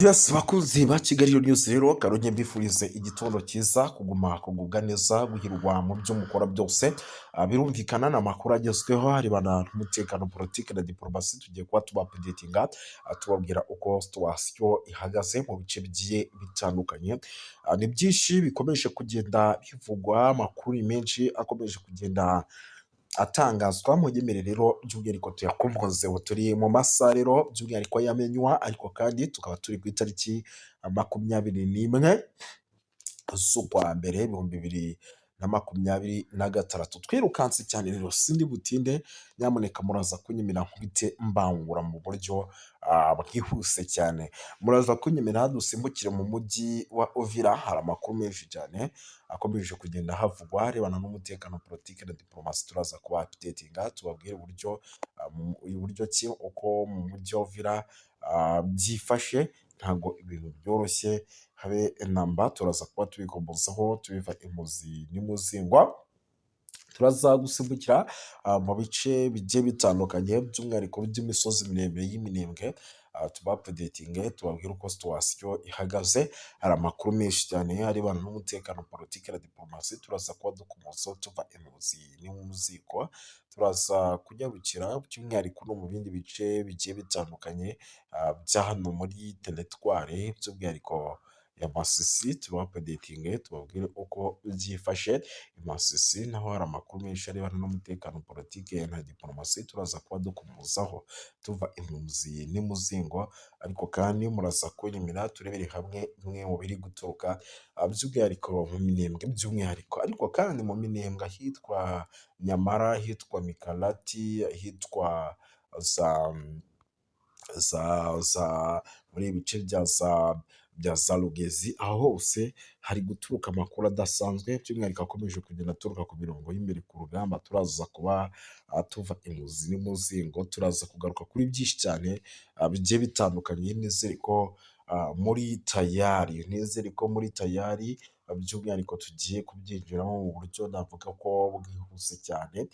Yes, bakunzi ba Kigali News rero Karongi mbifurize igitondo cyiza kuguma kugubwa neza guhirwa mu byo mukora byose. Birumvikana n'amakuru agezweho harebana n'umutekano politiki na diplomasi tugiye kuba tubapdatinga tubabwira uko situation ihagaze mu bice bigiye bitandukanye. Ni byinshi bikomeje kugenda bivugwa, amakuru ni menshi akomeje kugenda atangazwa mu nyemerere rero by'umwihariko tuyakombozeho turi mu masaha rero by'umwihariko yamenywa, ariko kandi tukaba turi ku itariki 21 z'ukwa mbere 2026. Twirukanse cyane rero sindi butinde, nyamuneka muraza kunyemera nkubite mbangura mu buryo bwihuse cyane. Muraza kunyemera dusimbukire mu mujyi wa Uvira, hari amakuru menshi cyane akomeje kugenda havugwa arebana n'umutekano politiki na diplomasi. Turaza kuba updatinga tubabwire uburyo ki uko mu mujyi wa Uvira byifashe, ntabwo ibintu byoroshye habe namba. Turaza kuba tubikombozaho tubiva imuzi n'imuzingwa, turaza gusimbukira mu bice bigiye bitandukanye by'umwihariko by'imisozi miremire y'iminembwe. Tubapdatinge tubabwire uko situation ihagaze, hari amakuru menshi cyane arebana n'umutekano politiki na diplomasi. Turaza kuba dukomozaho tuva imuzi n'imuziko, turaza kunyarukira by'umwihariko no mu bindi bice bigiye bitandukanye bya hano muri teritwari by'umwihariko ya Masisi. Tubapdatinge tubabwire uko byifashe i Masisi, naho hari amakuru menshi arebana n'umutekano politiki na diplomasi. Turaza kuba dukomozaho tuva imuzi n'imuzingo, ariko kandi muraza kunyemera turebere hamwe bimwe mu biri guturuka by'umwihariko mu minembwe by'umwihariko, ariko kandi mu minembwe hitwa Nyamara, hitwa Mikarati, hitwa za muri ibice bya za Rugezi, aho hose hari guturuka amakuru adasanzwe by'umwihariko akomeje kugenda aturuka ku mirongo y'imbere ku rugamba. Turaza kuba tuva imuzi n'umuzingo, turaza kugaruka kuri byinshi cyane bigiye bitandukanye. Nizere ko muri tayari by'umwihariko tugiye kubyinjiramo mu buryo navuga ko bwihuse cyane.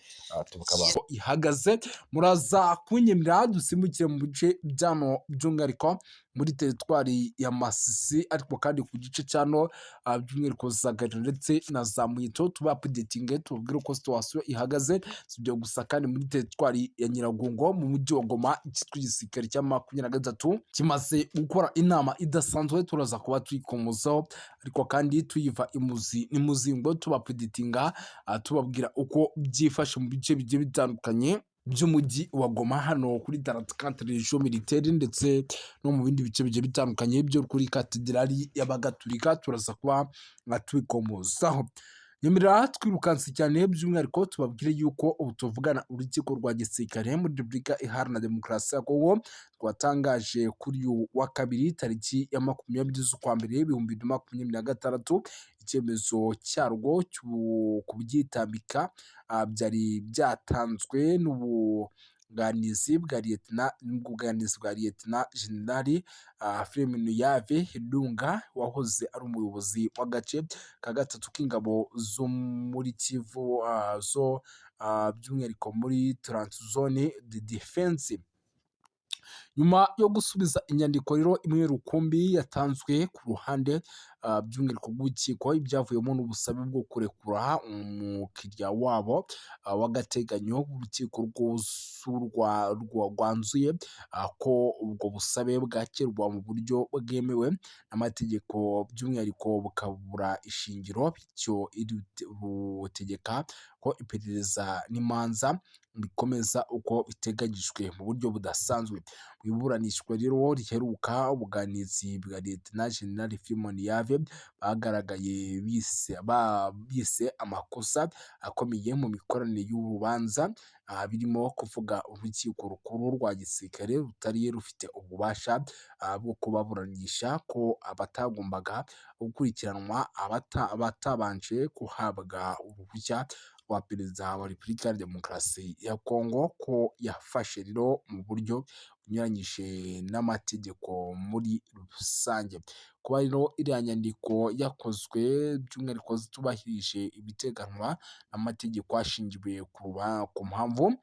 Tukaba ihagaze, muraza kunyemera dusimbukire mu bice byano by'umwihariko muri teritwari ya Masisi, ariko kandi ku gice cyano by'umwihariko za Gari ndetse na za Mwito. Tubapdatinge tubabwire uko situation ihagaze. Si ibyo gusa kandi muri teritwari ya Nyiragongo mu mujyi wa Goma, icyitwa igisirikare cya 23 kimaze gukora inama idasanzwe. Turaza kuba tuyikomozaho, ariko kandi tuyiva imuzi n'imuzingo tubapdatinga tubabwira uko byifashe mu bice bigiye bitandukanye by'umujyi wa Goma hano kuri Daratcante Region Militaire, ndetse no mu bindi bice bigiye bitandukanye byo kuri Katedrali y'Abagatulika. Turaza kuba tubikomozaho. Nyemera twirukanse cyane by'umwihariko tubabwire yuko ubu tuvugana urukiko rwa gisirikare muri Repubulika Iharanira Demokarasi ya Kongo rwatangaje kuri uyu wa kabiri tariki ya 20 z'ukwa mbere 2026 icyemezo cyarwo ku byitambika byari byatanzwe n'ubwunganizi bwa Lieutenant General Firmin Yave Hilunga, wahoze ari umuyobozi w'agace ka gatatu k'ingabo zo muri Kivu by'umwihariko muri Transzone de Defense. Nyuma yo gusubiza inyandiko rero imwe rukumbi yatanzwe ku ruhande by'umwihariko rw'urukiko, ibyavuyemo n'ubusabe bwo kurekura umukiriya wabo w'agateganyo, urukiko rwanzuye ko ubwo busabe bwakirwa mu buryo bwemewe n'amategeko, by'umwihariko bukabura ishingiro, bityo butegeka ko iperereza n'imanza bikomeza uko biteganyijwe mu buryo budasanzwe. Mu iburanishwa rero riheruka, ubwunganizi bwa Lieutenant General Firmin Yave bagaragaye bise amakosa akomeye mu mikoranire y'urubanza, birimo kuvuga urukiko rukuru rwa gisirikare rutari rufite ububasha bwo kubaburanisha, ko abatagombaga gukurikiranwa batabanje guhabwa uruhushya rwa perezida wa Repubulika ya Demokarasi ya Kongo, ko yafashe rero mu buryo bunyuranyije n'amategeko muri rusange. Kuba rero iriya nyandiko yakozwe by'umwihariko zitubahirije ibiteganywa n'amategeko hashingiwe ku mpamvu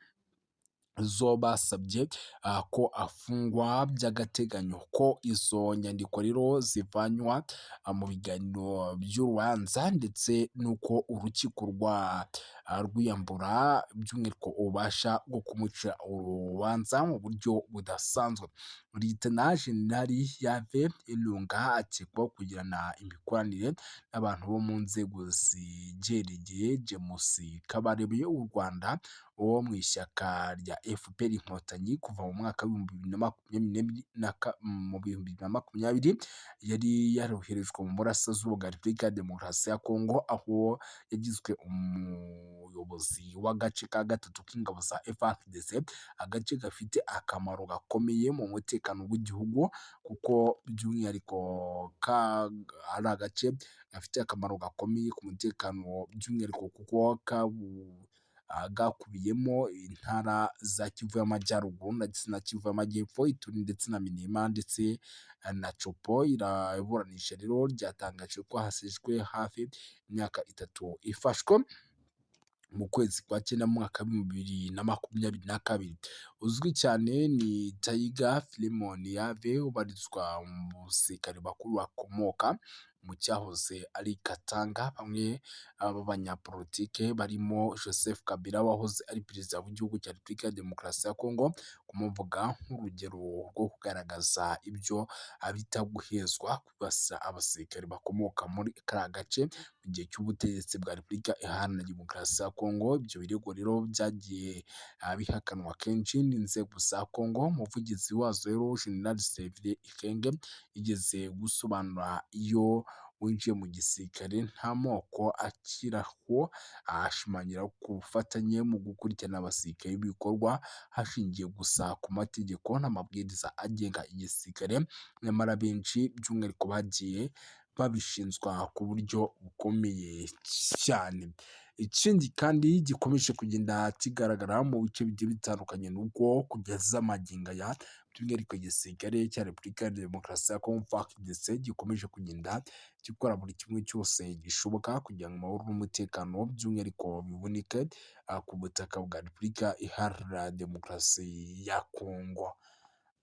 zo basabye ko afungwa by'agateganyo, ko izo nyandiko rero zivanywa mu biganiro by'urubanza ndetse n'uko urukiko rwiyambura by'umwihariko ububasha bwo kumuca urubanza mu buryo budasanzwe. Liyetona Jenerali Yave Ilunga akekwaho kugirana imikoranire n'abantu bo mu nzego zigereye James Kabarebe w'u Rwanda wo mu ishyaka rya FPR Inkotanyi kuva mu mwaka mu bihumbi bibiri na makumyabiri, yari yaroherejwe mu burasirazuba bwa Repubulika ya Demokarasi ya Kongo, aho yagizwe umuyobozi w'agace ka gatatu k'ingabo za FARDC, agace gafite akamaro gakomeye mu mutekano w'igihugu, kuko by'umwihariko ari agace gafite akamaro gakomeye ku mutekano, by'umwihariko kuko gakubiyemo intara za Kivu y'Amajyaruguru ndetse na Kivu y'Amajyepfo, Ituri ndetse na Minema ndetse na Chopo. Iraburanisha rero ryatangaje ko hasizwe hafi imyaka 3 ifashwe mu kwezi kwa cyenda mu mwaka w'ibihumbi bibiri na makumyabiri na kabiri. Uzwi cyane ni Taiga Filemon Yave, ubarizwa mu basirikare bakuru bakomoka mu cyahoze ari Katanga. Bamwe b'abanyapolitike barimo Joseph Kabila wahoze ari perezida w'igihugu cya Repubulika ya Demokarasi ya Kongo, kumuvuga nk'urugero rwo kugaragaza ibyo bita guhezwa kwibasira abasirikare bakomoka muri kariya gace mu gihe cy'ubutegetsi bwa Repubulika Iharanira Demokarasi ya Kongo. Ibyo birego rero byagiye bihakanwa kenshi n'inzego za Kongo. Umuvugizi wazo rero General Sylvain Ikenge yigeze gusobanura iyo winjiye mu gisirikare nta moko akiraho, ashimangira ku bufatanye mu gukurikirana abasirikare b'ibikorwa hashingiye gusa ku mategeko n'amabwiriza agenga igisirikare, nyamara benshi by'umwihariko bagiye babishinzwa ku buryo bukomeye cyane. Ikindi kandi gikomeje kugenda kigaragara mu bice bigiye bitandukanye n'ubwo kugeza magingo aya by'umwihariko igisirikare cya Repubulika ya Demokarasi ya Kongo FARDC gikomeje kugenda gikora buri kimwe cyose gishoboka kugira ngo amahoro n'umutekano by'umwihariko biboneke ku butaka bwa Repubulika Iharanira Demokarasi ya Kongo.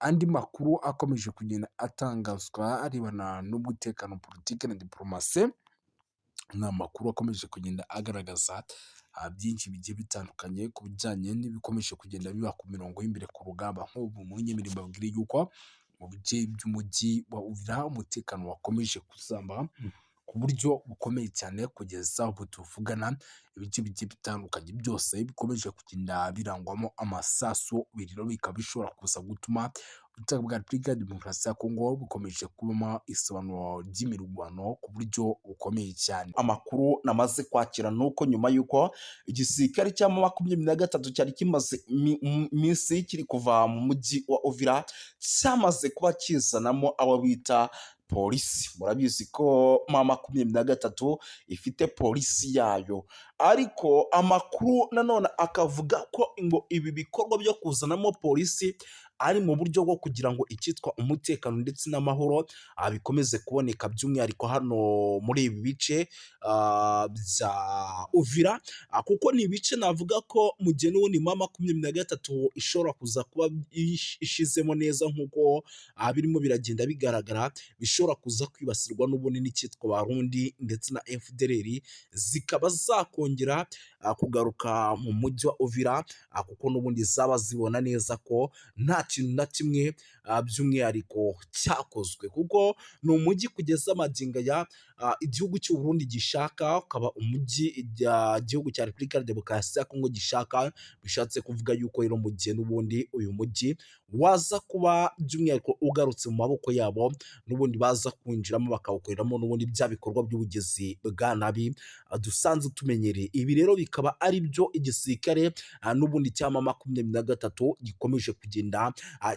Andi makuru akomeje kugenda atangazwa arebana n'umutekano, politiki na diplomasi, ni amakuru akomeje kugenda agaragaza byinshi bigiye bitandukanye ku bijyanye n'ibikomeje kugenda biba ku mirongo y'imbere ku rugamba. Nk'ubu mu nyemerere mbabwire yuko mu bice by'umujyi wa Uvira umutekano wakomeje kuzamba ku buryo bukomeye cyane, kugeza ubu tuvugana ibice bigiye bitandukanye byose bikomeje kugenda birangwamo amasasu. Biriro bikaba bishobora kuza gutuma ubutaka bwa Repubulika ya Demokarasi ya Kongo bukomeje kubamo isobanuro ry'imirwano ku buryo bukomeye cyane. Amakuru namaze kwakira nuko nyuma y'uko igisirikare cya 23 cyari kimaze iminsi kiri kuva mu mujyi wa Uvira, cyamaze kuba kizanamo abo bita polisi. Murabizi ko 23 ifite polisi yayo, ariko amakuru nanone akavuga ko ngo ibi bikorwa byo kuzanamo polisi ari mu buryo bwo kugira ngo icyitwa umutekano ndetse n'amahoro bikomeze kuboneka, by'umwihariko hano muri ibi bice bya Uvira, kuko ni ibice navuga ko mu gihe n'ubundi 23 ishobora kuza kuba ishizemo neza nk'uko birimo biragenda bigaragara, bishobora kuza kwibasirwa n'ubundi n'icyitwa Barundi ndetse na FDLR, zikaba zakongera kugaruka mu mujyi wa Uvira, kuko n'ubundi zaba zibona neza ko nta kintu na kimwe by'umwihariko cyakozwe, kuko ni umujyi kugeza magingo ya igihugu cy'u Burundi gishaka, ukaba umujyi igihugu cya Repubulika ya Demokarasi ya Kongo gishaka. Bishatse kuvuga yuko rero mu gihe n'ubundi uyu mujyi waza kuba by'umwihariko ugarutse mu maboko yabo, n'ubundi baza kwinjiramo bakawukoreramo n'ubundi bya bikorwa by'ubugizi bwa nabi dusanzwe tumenyereye. Ibi rero bikaba ari byo igisirikare n'ubundi cya 23 gikomeje kugenda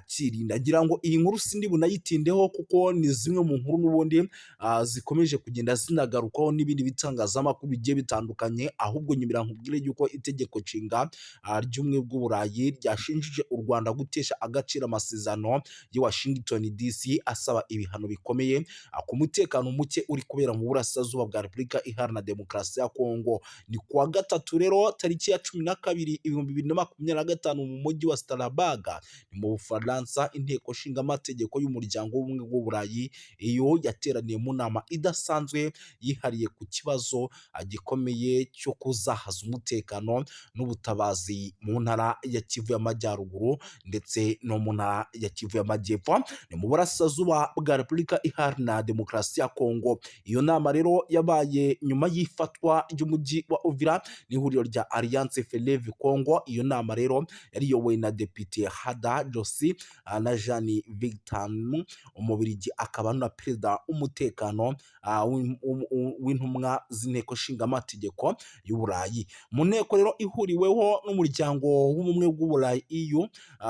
kirinda. Ngira ngo iyi nkuru sindi bunayitindeho kuko ni zimwe mu nkuru n'ubundi zikomeje kugenda zinagarukaho n'ibindi bitangazamakuru bigiye bitandukanye, ahubwo nyimira nkubwire yuko itegeko nshinga ry'ubumwe bw'Uburayi ryashinjije u Rwanda gutesha agaciro amasezerano ya Washington DC asaba ibihano bikomeye ku mutekano muke uri kubera mu burasirazuba bwa Repubulika Iharanira Demokarasi ya Kongo. Ni kuwa 3 gatatu rero tariki ya 12/2025 mu mujyi wa Strasbourg ni mu Bufaransa, inteko nshinga amategeko y'umuryango w'ubumwe bw'Uburayi iyo yateraniye mu nama idasanzwe yihariye ku kibazo gikomeye cyo kuzahaza umutekano n'ubutabazi mu ntara ya Kivu y'Amajyaruguru ndetse no mu ntara ya Kivu y'Amajyepfo, ni mu burasirazuba bwa Repubulika Iharanira Demokarasi ya Kongo. Iyo nama rero yabaye nyuma y'ifatwa ry'umujyi wa Uvira n'ihuriro rya Alliance Fleuve Congo. Iyo nama rero yari iyobowe na Depite Hada Josi na Jean Victor Umubirigi, akaba na perezida w'umutekano w'intumwa z'inteko nshinga amategeko y'Uburayi. Mu nteko rero ihuriweho n'umuryango w'ubumwe bw'Uburayi EU,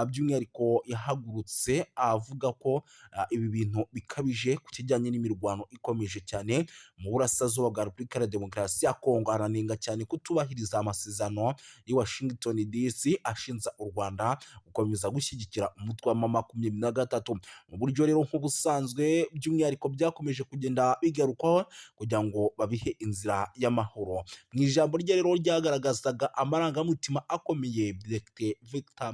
by'umwihariko yahagurutse avuga ko ibi bintu bikabije ku kijyanye n'imirwano ikomeje cyane mu burasirazuba bwa Repubulika ya Demokarasi ya Kongo. Aranenga cyane kutubahiriza amasezerano i Washington DC ashinja u Rwanda gukomeza gushyigikira umutwe wa M23 mu buryo rero nk'ubusanzwe, by'umwihariko byakomeje kugenda bigarukwaho kugira ngo babihe inzira y'amahoro. Mu ijambo rye rero ryagaragazaga amarangamutima akomeye, Dr Victor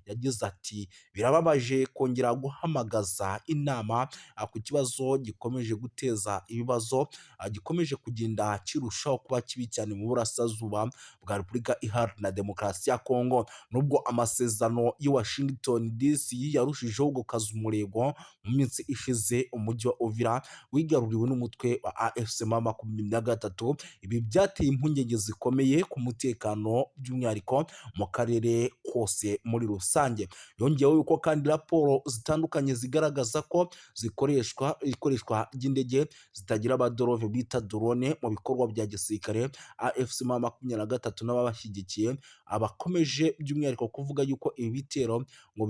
yagize ati birababaje kongera guhamagaza inama ku kibazo gikomeje guteza ibibazo, gikomeje kugenda kirushaho kuba kibi cyane mu burasirazuba bwa Repubulika Iharanira Demokarasi ya Kongo. Nubwo amasezerano i Washington DC yarushijeho gukaza umurego mu minsi ishize, umujyi wa Uvira wigaruriwe n'umutwe wa AFC M23. Ibi byateye impungenge zikomeye ku mutekano, by'umwihariko mu karere kose muri rusange. Yongeyeho yuko kandi raporo zitandukanye zigaragaza ko ikoreshwa ry'indege zitagira abadorove bita drone mu bikorwa bya gisirikare. AFC M23 n'ababashyigikiye abakomeje by'umwihariko kuvuga yuko ibi bitero ngo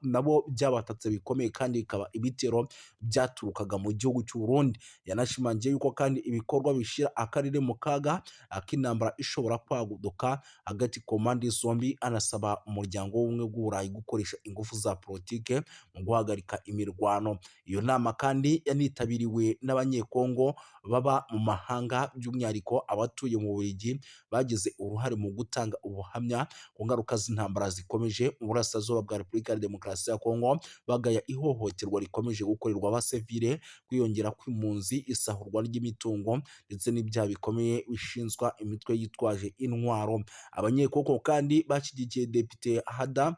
nabo byabatatse bikomeye, kandi bikaba ibitero byaturukaga mu gihugu cy'u Burundi. Yanashimangiye yuko kandi ibikorwa bishyira akarere mu kaga k'intambara ishobora kwaduka hagati ku mpande zombi. Anasaba umuryango w'ubumwe bw'Uburayi gukoresha ingufu za politike mu guhagarika imirwano. Iyo nama kandi yanitabiriwe n'abanyekongo baba mu mahanga, by'umwihariko abatuye mu Bubiligi bagize uruhare mu gutanga ubuhamya ku ngaruka z'intambara zikomeje mu burasirazuba bwa Repubulika ya Demokarasi ya Kongo, bagaya ihohoterwa rikomeje gukorerwa abasivile, kwiyongera kw'impunzi, isahurwa ry'imitungo ndetse n'ibyaha bikomeye bishinzwa imitwe yitwaje intwaro. Abanyekongo kandi bashyigikiye Depite Hada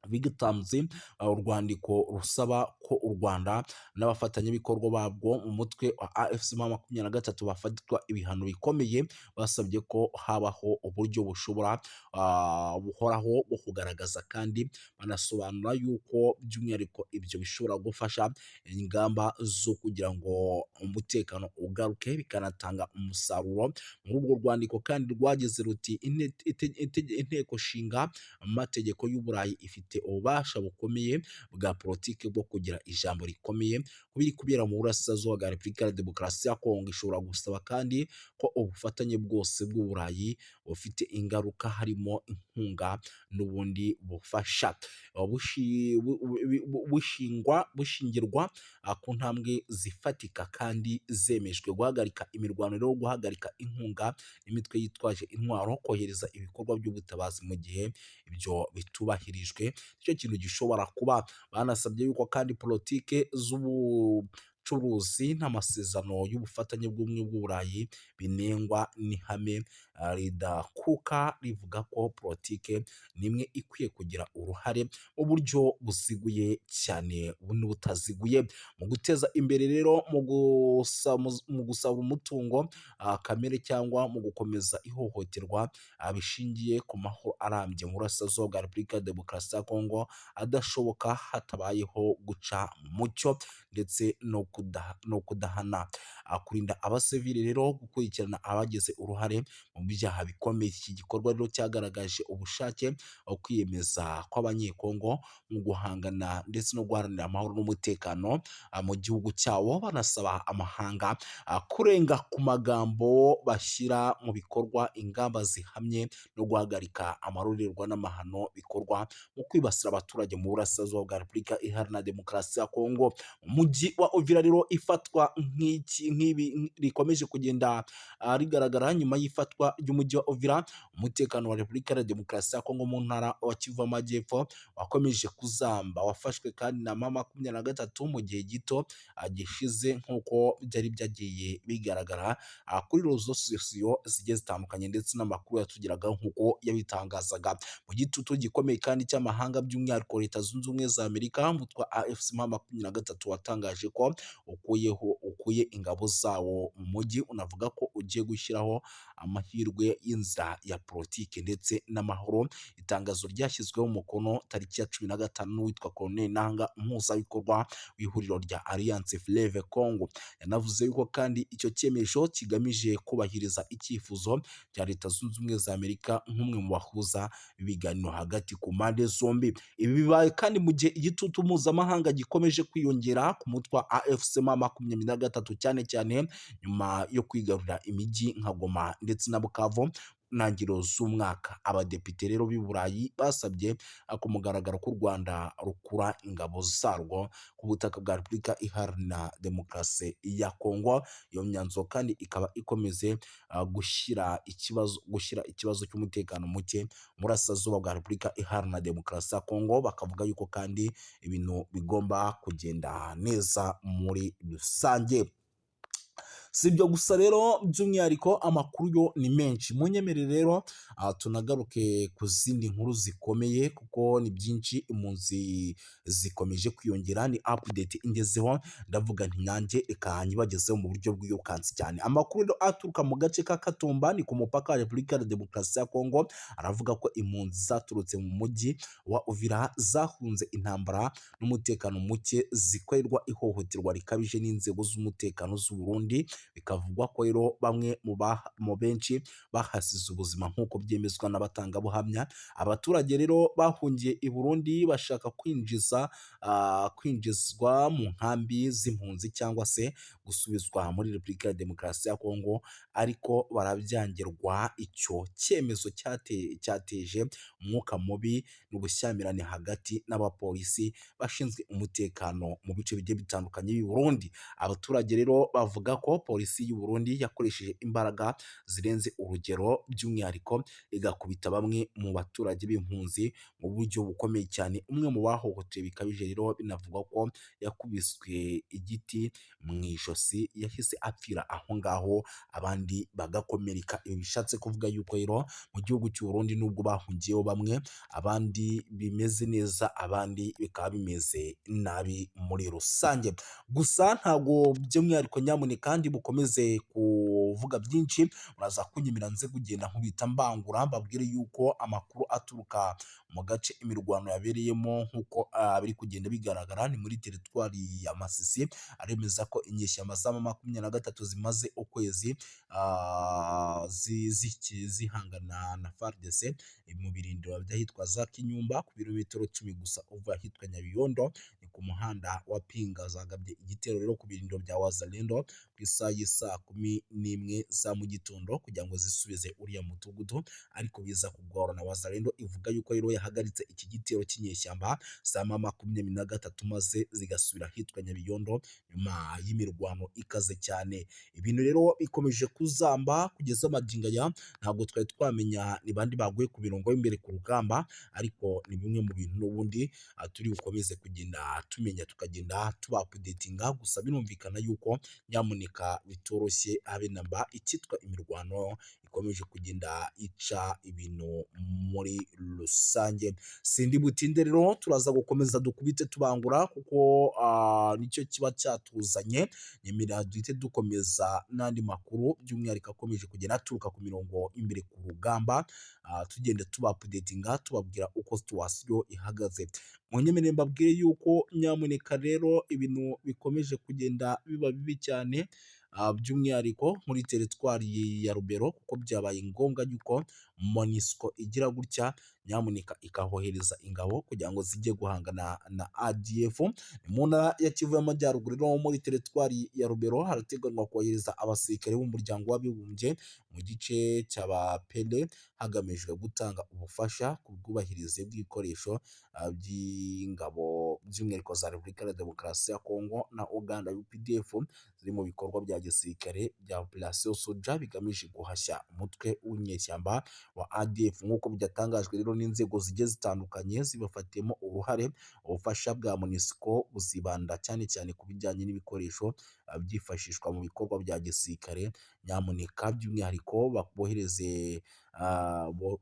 bigatanze urwandiko rusaba ko u Rwanda n'abafatanyabikorwa babwo mu mutwe wa AFC M23 bafatwa ibihano bikomeye. Basabye ko habaho uburyo buhoraho bwo kugaragaza, kandi banasobanura yuko by'umwihariko ibyo bishobora gufasha ingamba zo kugira ngo umutekano ugaruke, bikanatanga umusaruro. Muri urwo rwandiko kandi rwagize ruti inteko nshinga amategeko y'Uburayi ifite ububasha bukomeye bwa politiki bwo kugira ijambo rikomeye ku biri kubera mu burasirazuba bwa Repubulika ya Demokarasi ya Kongo. Ishobora gusaba kandi ko ubufatanye bwose bw'Uburayi bufite ingaruka, harimo inkunga n'ubundi bufasha, bushingirwa ku ntambwe zifatika kandi zemejwe. Guhagarika imirwano rero, guhagarika inkunga n'imitwe yitwaje intwaro, kohereza ibikorwa by'ubutabazi mu gihe ibyo bitubahirijwe, icyo kintu gishobora kuba. Banasabye yuko kandi politike z'ubucuruzi n'amasezerano y'ubufatanye bw'ubumwe bw'Uburayi binengwa n'ihame ridakuka rivuga ko politike nimwe ikwiye kugira uruhare mu buryo buziguye cyane n'ubutaziguye mu guteza imbere rero mu gusaba umutungo kamere, cyangwa mu gukomeza ihohoterwa bishingiye ku mahoro arambye mu burasirazuba bwa Repubulika ya Demokarasi ya Kongo adashoboka hatabayeho guca mu mucyo ndetse no kudahana. Kurinda abasivili rero, gukurikirana abagize uruhare mu byaha bikomeye. Iki gikorwa rero cyagaragaje ubushake bwo kwiyemeza kw'abanyekongo mu guhangana ndetse no guharanira amahoro n'umutekano mu gihugu cyabo. Banasaba amahanga kurenga ku magambo, bashyira mu bikorwa ingamba zihamye no guhagarika amarorerwa n'amahano bikorwa mu kwibasira abaturage mu burasirazuba bwa Repubulika Iharanira Demokarasi ya Kongo. Mu mujyi wa Uvira rero ifatwa nk'ibi rikomeje kugenda rigaragara nyuma y'ifatwa ry'umujyi wa Uvira. Umutekano wa Repubulika ya Demokarasi ya Kongo mu ntara wa Kivu y'Amajyepfo wakomeje kuzamba, wafashwe kandi na M23 mu gihe gito gishize nk'uko byari byagiye bigaragara kuri rezo sosiyo zigiye zitandukanye ndetse n'amakuru yatugeragaho nk'uko yabitangazaga. Mu gitutu gikomeye kandi cy'amahanga by'umwihariko Leta Zunze Ubumwe za Amerika, umutwe wa AFC M23 watangaje ko ukuye ingabo zawo mu mujyi, unavuga ko ugiye gushyiraho amahirwe y'inzira ya politiki ndetse n'amahoro. Itangazo ryashyizweho umukono tariki ya 15 witwa Colonel Nanga, umuhuzabikorwa w'ihuriro rya Alliance Fleuve Congo. Yanavuze yuko kandi icyo cyemezo kigamije kubahiriza icyifuzo cya Leta Zunze Ubumwe za Amerika nk'umwe mu bahuza ibiganiro hagati ku mpande zombi. Ibi bibaye kandi mu gihe igitutu mpuzamahanga gikomeje kwiyongera ku mutwe wa AFC M23 cyane cyane nyuma yo kwigarurira imijyi nka Goma ndetse na Bukavu ntangiriro z'umwaka. Abadepite rero b'i Burayi basabye ku mugaragaro ko u Rwanda rukura ingabo zarwo ku butaka bwa Repubulika Iharanira Demokarasi ya Kongo. Iyo myanzuro kandi ikaba ikomeze gushyira ikibazo cy'umutekano muke burasirazuba bwa Repubulika Iharanira Demokarasi ya Kongo. Bakavuga yuko kandi ibintu bigomba kugenda neza muri rusange. Si ibyo gusa rero, by'umwihariko amakuru yo ni menshi. Munyemerere rero tunagaruke ku zindi nkuru zikomeye kuko ni byinshi, impunzi zikomeje kwiyongera. Ni update ingezeho, ndavuga nti nanjye eka nyibagezeho mu buryo bw'iyokansi cyane. Amakuru rero aturuka mu gace ka Katumba ni ku mupaka wa Repubulika ya Demokarasi ya Kongo, aravuga ko impunzi zaturutse mu mujyi wa Uvira zahunze intambara n'umutekano muke zikorerwa ihohoterwa rikabije n'inzego z'umutekano z'u Burundi. Bikavugwa ko rero bamwe mu benshi bahasize ubuzima nk'uko byemezwa n'abatangabuhamya. Abaturage rero bahungiye i Burundi bashaka kwinjizwa mu nkambi z'impunzi cyangwa se gusubizwa muri Repubulika ya Demokarasi ya Kongo, ariko barabyangirwa. Icyo cyemezo cyateje umwuka mubi n'ubushyamirane hagati n'abapolisi bashinzwe umutekano mu bice bigiye bitandukanye b'i Burundi. Abaturage rero bavuga ko polisi y'u Burundi yakoresheje imbaraga zirenze urugero, by'umwihariko igakubita bamwe mu baturage b'impunzi mu buryo bukomeye cyane. Umwe mu bahohotewe bikabije rero binavugwa ko yakubiswe igiti mu ijosi, yahise apfira aho ngaho, abandi bagakomereka. Ibi bishatse kuvuga yuko rero mu gihugu cy'u Burundi nubwo bahungiyeho bamwe, abandi bimeze neza, abandi bikaba bimeze nabi muri rusange. Gusa ntabwo by'umwihariko nyamune kandi bukomeze kuvuga byinshi, muraza kunyemera nze kugenda nkubita mbangura mbabwire yuko amakuru aturuka mu gace imirwano yabereyemo nk'uko biri kugenda bigaragara ni muri teritwari ya Masisi, aremeza ko inyeshyamba za M23 zimaze ukwezi zihangana na FARDC mu birindiro by'ahitwa za Kinyumba ku birometero 10 gusa uva ahitwa Nyabiyondo. Ni ku muhanda wa Pinga. Zagabye igitero rero ku birindiro bya Wazalendo ku isaha y'isaa 11 za mu gitondo kugira ngo zisubize uriya mudugudu, ariko biza kugorana. Wazalendo ivuga yuko rero yahagaritse iki gitero cy'inyeshyamba za M23 maze zigasubira ahitwa Nyabiyondo nyuma y'imirwano ikaze cyane. Ibintu rero bikomeje kuzamba kugeza magingo aya, ntabwo twari twamenya ni bandi baguye ku mirongo y'imbere ku rugamba, ariko ni bimwe mu bintu n'ubundi turi bukomeze kugenda tumenya tukagenda tubapudetinga. Gusa birumvikana yuko nyamuneka bitoroshye habe namba, icyitwa imirwano ikomeje kugenda ica ibintu muri rusange. Sindi butinde rero, turaza gukomeza dukubite tubangura kuko nicyo kiba cyatuzanye. Nyemera duhite dukomeza n'andi makuru by'umwihariko akomeje kugenda aturuka ku mirongo imbere ku rugamba, tugenda tubapudetinga tubabwira uko situwasiyo ihagaze. Munyemerere mbabwire yuko nyamuneka rero ibintu bikomeje kugenda biba bibi cyane, by'umwihariko muri teritwari ya Rubero, kuko byabaye ngombwa yuko MONUSCO igira gutya nyamuneka ikahohereza ingabo kugira ngo zijye guhangana na ADF. Mu ntara ya Kivu y'Amajyaruguru no muri teritwari ya Rubero harateganywa kohereza abasirikare b'umuryango w'abibumbye mu gice cya Bapele hagamijwe gutanga ubufasha ku bwubahirize bw'ibikoresho by'ingabo by'umwihariko za Repubulika ya Demokarasi ya Kongo na Uganda UPDF ziri mu bikorwa bya gisirikare bya Operation Soja bigamije guhashya umutwe w'inyeshyamba wa ADF. Nk'uko byatangajwe rero n'inzego zigiye zitandukanye zibafatiyemo uruhare, ubufasha bwa MONUSCO buzibanda cyane cyane ku bijyanye n'ibikoresho byifashishwa mu bikorwa bya gisirikare. Nyamuneka by'umwihariko bohereze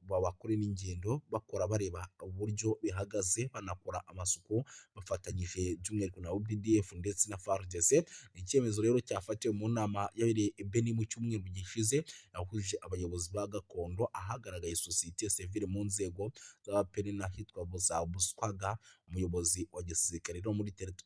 bakore n'ingendo bakora bareba uburyo bihagaze, banakora amasuku bafatanyije by'umwihariko na UPDF ndetse na FARDC. Ni icyemezo rero cyafatiwe mu nama yabereye i Beni mu cyumweru gishize, yahuje abayobozi ba gakondo, ahagaragaye sosiyete sivile mu nzego z'Abaperi n'ahitwa za Buswaga, umuyobozi wa gisirikare no muri teritwari